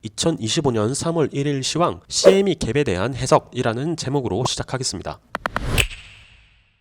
2025년 3월 1일 시황 CME 갭에 대한 해석이라는 제목으로 시작하겠습니다.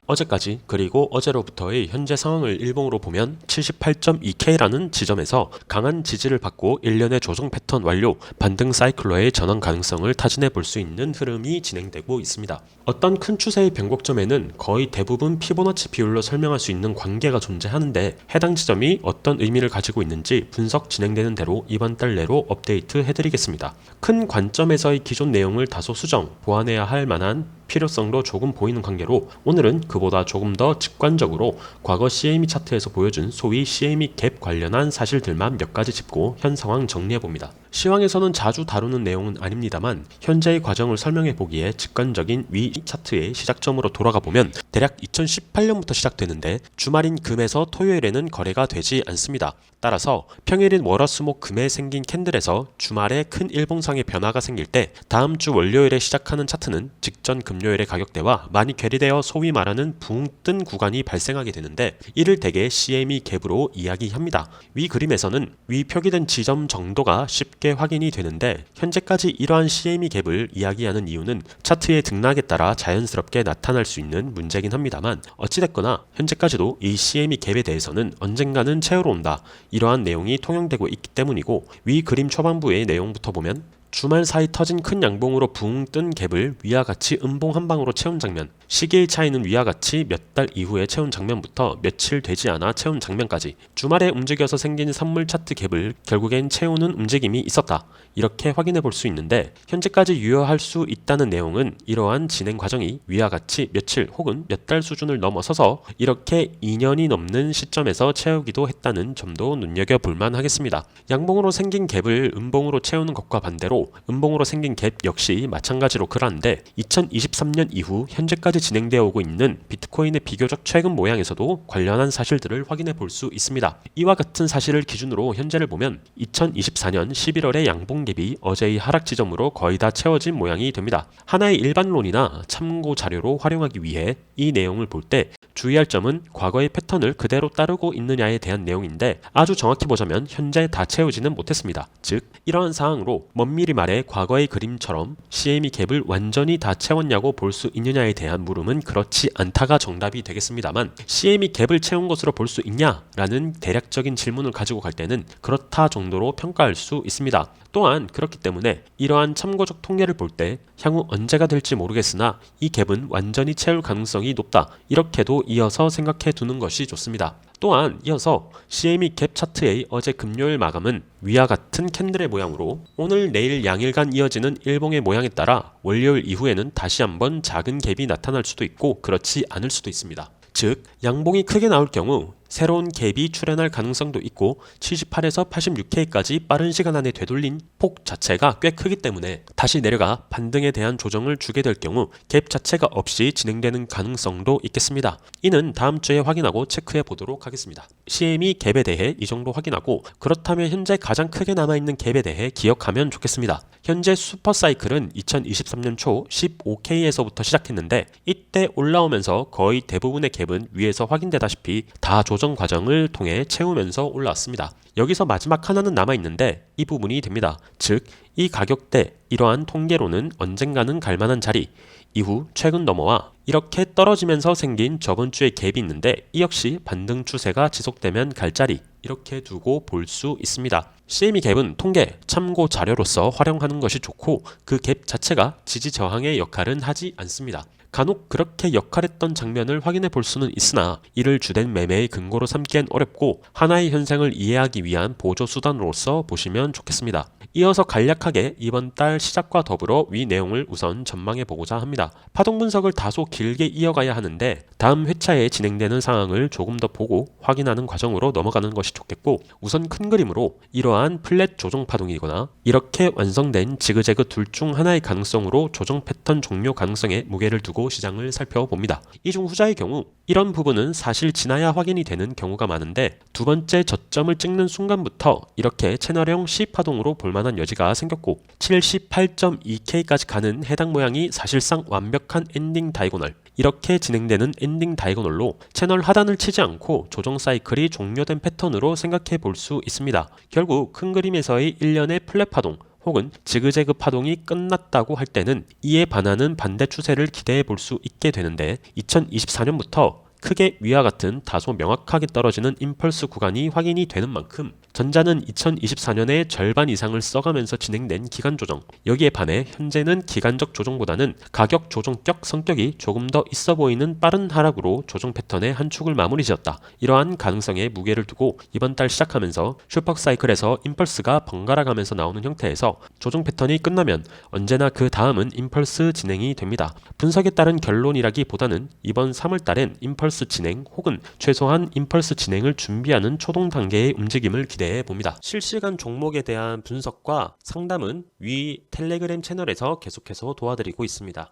어제까지 그리고 어제로부터의 현재 상황을 일봉으로 보면 78.2K라는 지점에서 강한 지지를 받고 일련의 조정 패턴 완료, 반등 사이클로의 전환 가능성을 타진해 볼 수 있는 흐름이 진행되고 있습니다. 어떤 큰 추세의 변곡점에는 거의 대부분 피보나치 비율로 설명할 수 있는 관계가 존재하는데 해당 지점이 어떤 의미를 가지고 있는지 분석 진행되는 대로 이번 달 내로 업데이트 해드리겠습니다. 큰 관점에서의 기존 내용을 다소 수정, 보완해야 할 만한 필요성도 조금 보이는 관계로 오늘은 그보다 조금 더 직관적으로 과거 CME 차트에서 보여준 소위 CME 갭 관련한 사실들만 몇 가지 짚고 현 상황 정리해봅니다. 시황에서는 자주 다루는 내용은 아닙니다만 현재의 과정을 설명해 보기에 직관적인 위 차트의 시작점으로 돌아가 보면 대략 2018년부터 시작되는데 주말인 금에서 토요일에는 거래가 되지 않습니다. 따라서 평일인 월화수목 금에 생긴 캔들에서 주말에 큰 일봉상의 변화가 생길 때 다음 주 월요일에 시작하는 차트는 직전 금요일의 가격대와 많이 괴리되어 소위 말하는 붕 뜬 구간이 발생하게 되는데 이를 대개 CME 갭으로 이야기합니다. 위 그림에서는 위 표기된 지점 정도가 쉽게 확인이 되는데 현재까지 이러한 CME 갭을 이야기하는 이유는 차트의 등락에 따라 자연스럽게 나타날 수 있는 문제긴 합니다만 어찌됐거나 현재까지도 이 CME 갭에 대해서는 언젠가는 채우러 온다. 이러한 내용이 통용되고 있기 때문이고 위 그림 초반부의 내용부터 보면 주말 사이 터진 큰 양봉으로 붕 뜬 갭을 위와 같이 음봉 한 방으로 채운 장면, 시기의 차이는 위와 같이 몇 달 이후에 채운 장면부터 며칠 되지 않아 채운 장면까지 주말에 움직여서 생긴 선물 차트 갭을 결국엔 채우는 움직임이 있었다. 이렇게 확인해 볼 수 있는데 현재까지 유효할 수 있다는 내용은 이러한 진행 과정이 위와 같이 며칠 혹은 몇 달 수준을 넘어서서 이렇게 2년이 넘는 시점에서 채우기도 했다는 점도 눈여겨볼 만하겠습니다. 양봉으로 생긴 갭을 음봉으로 채우는 것과 반대로 음봉으로 생긴 갭 역시 마찬가지로 그러한데 2023년 이후 현재까지 진행되어 오고 있는 비트코인의 비교적 최근 모양에서도 관련한 사실들을 확인해 볼 수 있습니다. 이와 같은 사실을 기준으로 현재를 보면 2024년 11월의 양봉갭이 어제의 하락 지점으로 거의 다 채워진 모양이 됩니다. 하나의 일반론이나 참고 자료로 활용하기 위해 이 내용을 볼 때 주의할 점은 과거의 패턴을 그대로 따르고 있느냐에 대한 내용인데 아주 정확히 보자면 현재 다 채우지는 못했습니다. 즉 이러한 상황으로 먼미리 말해 과거의 그림처럼 CME 갭을 완전히 다 채웠냐고 볼 수 있느냐에 대한 물음은 그렇지 않다가 정답이 되겠습니다만 CME 갭을 채운 것으로 볼 수 있냐라는 대략적인 질문을 가지고 갈 때는 그렇다 정도로 평가할 수 있습니다. 또한 그렇기 때문에 이러한 참고적 통계를 볼 때 향후 언제가 될지 모르겠으나 이 갭은 완전히 채울 가능성이 높다. 이렇게도 이어서 생각해 두는 것이 좋습니다. 또한 이어서 CME 갭 차트의 어제 금요일 마감은 위와 같은 캔들의 모양으로 오늘 내일 양일간 이어지는 일봉의 모양에 따라 월요일 이후에는 다시 한번 작은 갭이 나타날 수도 있고 그렇지 않을 수도 있습니다. 즉 양봉이 크게 나올 경우 새로운 갭이 출현할 가능성도 있고 78에서 86K까지 빠른 시간 안에 되돌린 폭 자체가 꽤 크기 때문에 다시 내려가 반등에 대한 조정을 주게 될 경우 갭 자체가 없이 진행되는 가능성도 있겠습니다. 이는 다음 주에 확인하고 체크해 보도록 하겠습니다. CME 갭에 대해 이 정도 확인하고 그렇다면 현재 가장 크게 남아있는 갭에 대해 기억하면 좋겠습니다. 현재 슈퍼사이클은 2023년 초 15K에서부터 시작했는데 이때 올라오면서 거의 대부분의 갭은 위에서 확인되다시피 다 조정 과정을 통해 채우면서 올라왔습니다. 여기서 마지막 하나는 남아있는데 이 부분이 됩니다. 즉, 이 가격대, 이러한 통계로는 언젠가는 갈만한 자리, 이후 최근 넘어와 이렇게 떨어지면서 생긴 저번 주의 갭이 있는데 이 역시 반등 추세가 지속되면 갈 자리, 이렇게 두고 볼 수 있습니다. CME 갭은 통계, 참고 자료로서 활용하는 것이 좋고 그 갭 자체가 지지 저항의 역할은 하지 않습니다. 간혹 그렇게 역할했던 장면을 확인해 볼 수는 있으나 이를 주된 매매의 근거로 삼기엔 어렵고 하나의 현상을 이해하기 위한 보조 수단으로서 보시면 좋겠습니다. 이어서 간략하게 이번 달 시작과 더불어 위 내용을 우선 전망해 보고자 합니다. 파동 분석을 다소 길게 이어가야 하는데 다음 회차에 진행되는 상황을 조금 더 보고 확인하는 과정으로 넘어가는 것이 좋겠고 우선 큰 그림으로 이러한 플랫 조정 파동이거나 이렇게 완성된 지그재그 둘 중 하나의 가능성으로 조정 패턴 종료 가능성에 무게를 두고 시장을 살펴봅니다. 이 중 후자의 경우 이런 부분은 사실 지나야 확인이 되는 경우가 많은데 두 번째 저점을 찍는 순간부터 이렇게 채널형 C파동으로 볼만한 여지가 생겼고 78.2K까지 가는 해당 모양이 사실상 완벽한 엔딩 다이고널, 이렇게 진행되는 엔딩 다이고널로 채널 하단을 치지 않고 조정 사이클이 종료된 패턴으로 생각해 볼 수 있습니다. 결국 큰 그림에서의 일련의 플랫 파동 혹은 지그재그 파동이 끝났다고 할 때는 이에 반하는 반대 추세를 기대해 볼 수 있게 되는데 2024년부터 크게 위와 같은 다소 명확하게 떨어지는 임펄스 구간이 확인이 되는 만큼 전자는 2024년의 절반 이상을 써가면서 진행된 기간 조정, 여기에 반해 현재는 기간적 조정보다는 가격 조정격 성격이 조금 더 있어 보이는 빠른 하락으로 조정 패턴의 한 축을 마무리 지었다. 이러한 가능성에 무게를 두고 이번 달 시작하면서 슈퍼사이클에서 임펄스가 번갈아 가면서 나오는 형태에서 조정 패턴이 끝나면 언제나 그 다음은 임펄스 진행이 됩니다. 분석에 따른 결론이라기보다는 이번 3월 달엔 임펄스 진행 혹은 최소한 임펄스 진행을 준비하는 초동 단계의 움직임을 기대해 봅니다. 실시간 종목에 대한 분석과 상담은 위 텔레그램 채널에서 계속해서 도와드리고 있습니다.